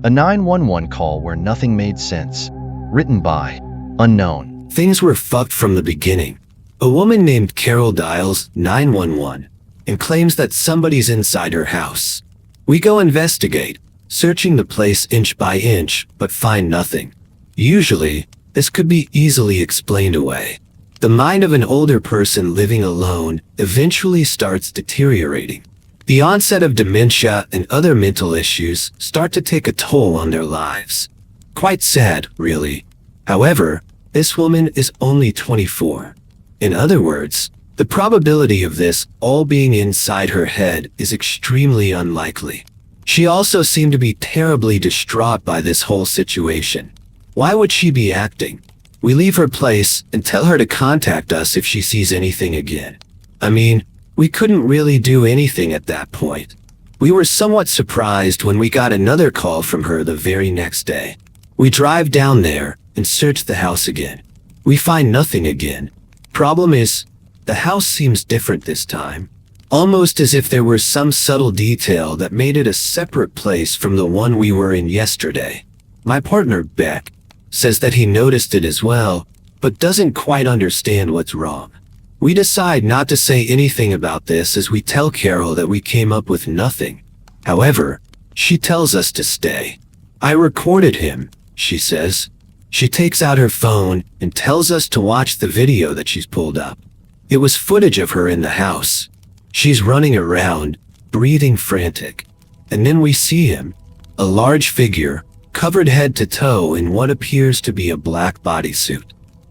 A 911 call where nothing made sense. Written by Unknown. Things were fucked from the beginning. A woman named Carol dials 911 and claims that somebody's inside her house. We go investigate, searching the place inch by inch, but find nothing. Usually, this could be easily explained away. The mind of an older person living alone eventually starts deteriorating. The onset of dementia and other mental issues start to take a toll on their lives. Quite sad, really. However, this woman is only 24. In other words, the probability of this all being inside her head is extremely unlikely. She also seemed to be terribly distraught by this whole situation. Why would she be acting? We leave her place and tell her to contact us if she sees anything again. I mean, we couldn't really do anything at that point. We were somewhat surprised when we got another call from her the very next day. We drive down there and search the house again. We find nothing again. Problem is, the house seems different this time. Almost as if there were some subtle detail that made it a separate place from the one we were in yesterday. My partner, Beck, says that he noticed it as well, but doesn't quite understand what's wrong. We decide not to say anything about this as we tell Carol that we came up with nothing. However, she tells us to stay. I recorded him, she says. She takes out her phone and tells us to watch the video that she's pulled up. It was footage of her in the house. She's running around, breathing frantic. And then we see him, a large figure, covered head to toe in what appears to be a black bodysuit.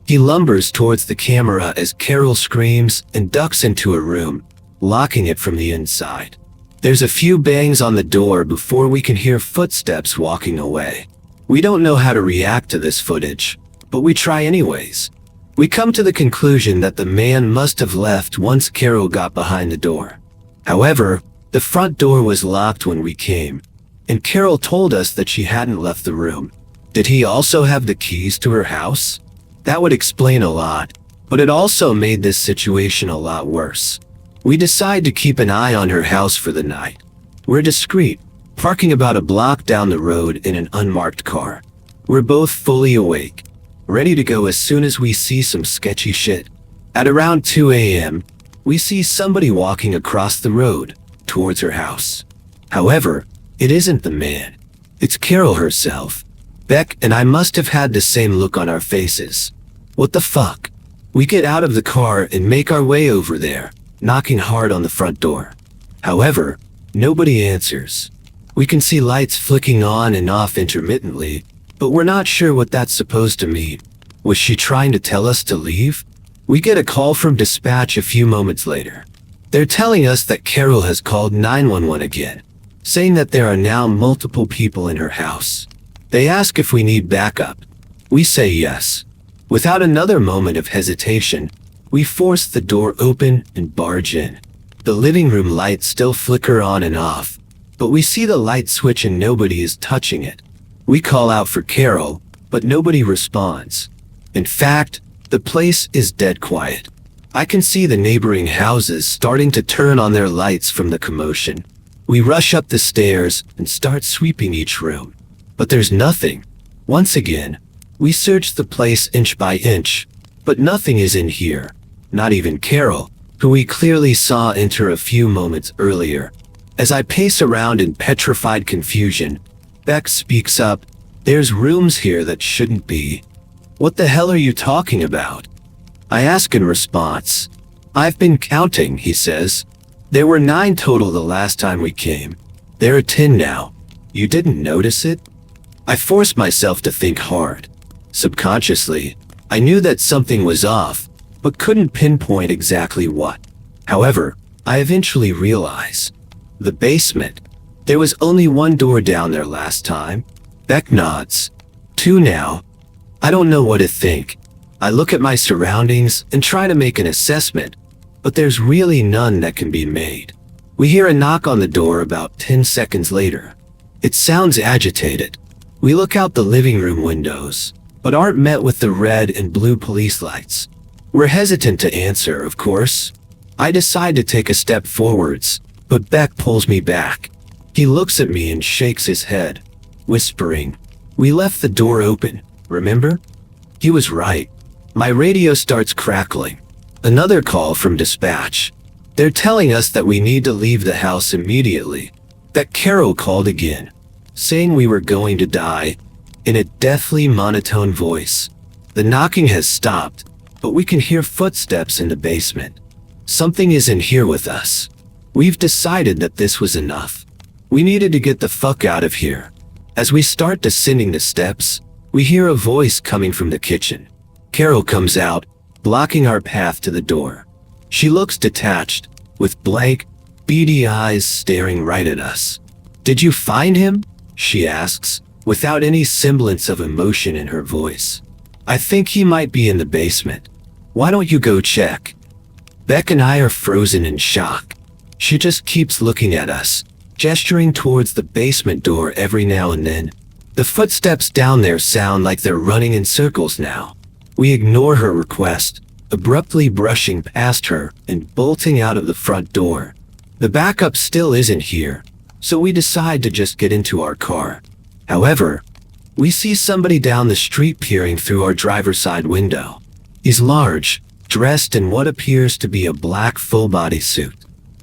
He lumbers towards the camera as Carol screams and ducks into a room, locking it from the inside. There's a few bangs on the door before we can hear footsteps walking away. We don't know how to react to this footage, but we try anyways. We come to the conclusion that the man must have left once Carol got behind the door. However, the front door was locked when we came, and Carol told us that she hadn't left the room. Did he also have the keys to her house? That would explain a lot, but it also made this situation a lot worse. We decide to keep an eye on her house for the night. We're discreet, parking about a block down the road in an unmarked car. We're both fully awake, ready to go as soon as we see some sketchy shit. At around 2 a.m., we see somebody walking across the road towards her house. However, it isn't the man. It's Carol herself. Beck and I must have had the same look on our faces. What the fuck? We get out of the car and make our way over there, knocking hard on the front door. However, nobody answers. We can see lights flicking on and off intermittently, but we're not sure what that's supposed to mean. Was she trying to tell us to leave? We get a call from dispatch a few moments later. They're telling us that Carol has called 911 again, saying that there are now multiple people in her house. They ask if we need backup. We say yes. Without another moment of hesitation, we force the door open and barge in. The living room lights still flicker on and off, but we see the light switch and nobody is touching it. We call out for Carol, but nobody responds. In fact, the place is dead quiet. I can see the neighboring houses starting to turn on their lights from the commotion. We rush up the stairs and start sweeping each room. But there's nothing. Once again, we search the place inch by inch, but nothing is in here. Not even Carol, who we clearly saw enter a few moments earlier. As I pace around in petrified confusion, Beck speaks up. There's rooms here that shouldn't be. What the hell are you talking about? I ask in response. I've been counting, he says. There were 9 total the last time we came. There are 10 now. You didn't notice it? I forced myself to think hard. Subconsciously, I knew that something was off, but couldn't pinpoint exactly what. However, I eventually realized. The basement. There was only 1 door down there last time. Beck nods. 2 now. I don't know what to think. I look at my surroundings and try to make an assessment, but there's really none that can be made. We hear a knock on the door about 10 seconds later. It sounds agitated. We look out the living room windows, but aren't met with the red and blue police lights. We're hesitant to answer, of course. I decide to take a step forwards, but Beck pulls me back. He looks at me and shakes his head. whispering, "We left the door open, remember?" He was right. My radio starts crackling. Another call from dispatch. They're telling us that we need to leave the house immediately. That Carol called again, saying we were going to die, in a deathly monotone voice. The knocking has stopped, but we can hear footsteps in the basement. Something isn't here with us. We've decided that this was enough. We needed to get the fuck out of here. As we start descending the steps, we hear a voice coming from the kitchen. Carol comes out, blocking our path to the door. She looks detached, with blank, beady eyes staring right at us. "Did you find him?" she asks, without any semblance of emotion in her voice. "I think he might be in the basement. Why don't you go check?" Beck and I are frozen in shock. She just keeps looking at us, gesturing towards the basement door every now and then. The footsteps down there sound like they're running in circles now. We ignore her request, abruptly brushing past her and bolting out of the front door. The backup still isn't here, so we decide to just get into our car. However, we see somebody down the street peering through our driver's side window. He's large, dressed in what appears to be a black full-body suit.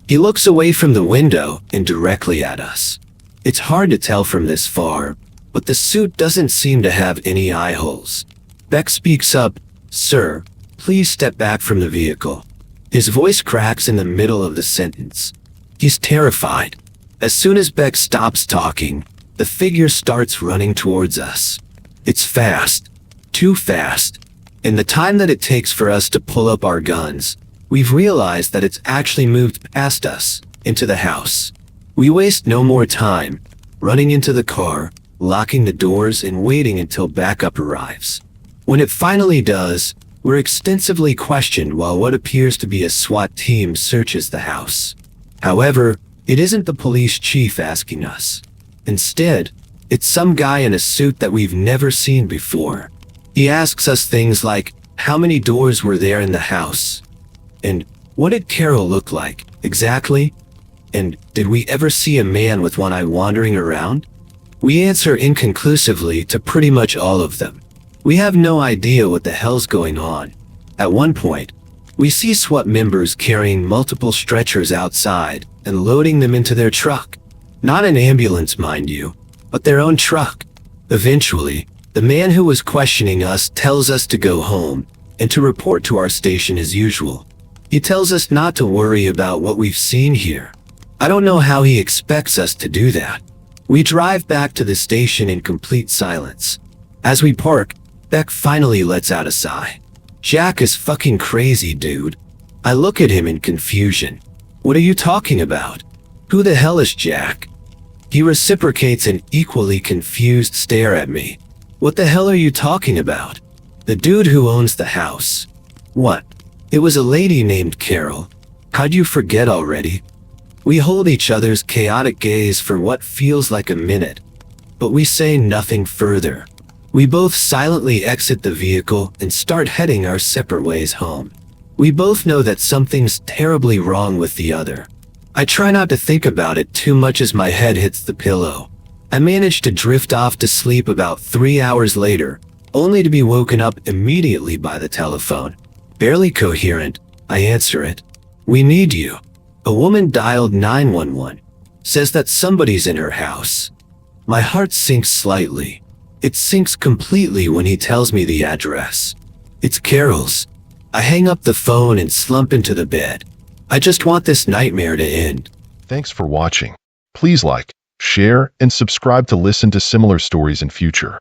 He looks away from the window and directly at us. It's hard to tell from this far, but the suit doesn't seem to have any eye holes. Beck speaks up, "Sir, please step back from the vehicle." His voice cracks in the middle of the sentence. He's terrified. As soon as Beck stops talking, the figure starts running towards us. It's fast. Too fast. In the time that it takes for us to pull up our guns, we've realized that it's actually moved past us, into the house. We waste no more time, running into the car, locking the doors and waiting until backup arrives. When it finally does, we're extensively questioned while what appears to be a SWAT team searches the house. However, it isn't the police chief asking us. Instead, it's some guy in a suit that we've never seen before. He asks us things like, how many doors were there in the house? And what did Carol look like, exactly? And did we ever see a man with one eye wandering around? We answer inconclusively to pretty much all of them. We have no idea what the hell's going on. At one point, we see SWAT members carrying multiple stretchers outside and loading them into their truck. Not an ambulance, mind you, but their own truck. Eventually, the man who was questioning us tells us to go home and to report to our station as usual. He tells us not to worry about what we've seen here. I don't know how he expects us to do that. We drive back to the station in complete silence. As we park, Beck finally lets out a sigh. "Jack is fucking crazy, dude." I look at him in confusion. "What are you talking about? Who the hell is Jack?" He reciprocates an equally confused stare at me. "What the hell are you talking about?" "The dude who owns the house." "What? It was a lady named Carol. How'd you forget already?" We hold each other's chaotic gaze for what feels like a minute, but we say nothing further. We both silently exit the vehicle and start heading our separate ways home. We both know that something's terribly wrong with the other. I try not to think about it too much as my head hits the pillow. I manage to drift off to sleep about 3 hours later, only to be woken up immediately by the telephone. Barely coherent, I answer it. "We need you." A woman dialed 911, says that somebody's in her house. My heart sinks slightly. It sinks completely when he tells me the address. It's Carol's. I hang up the phone and slump into the bed. I just want this nightmare to end. Thanks for watching. Please like, share, and subscribe to listen to similar stories in future.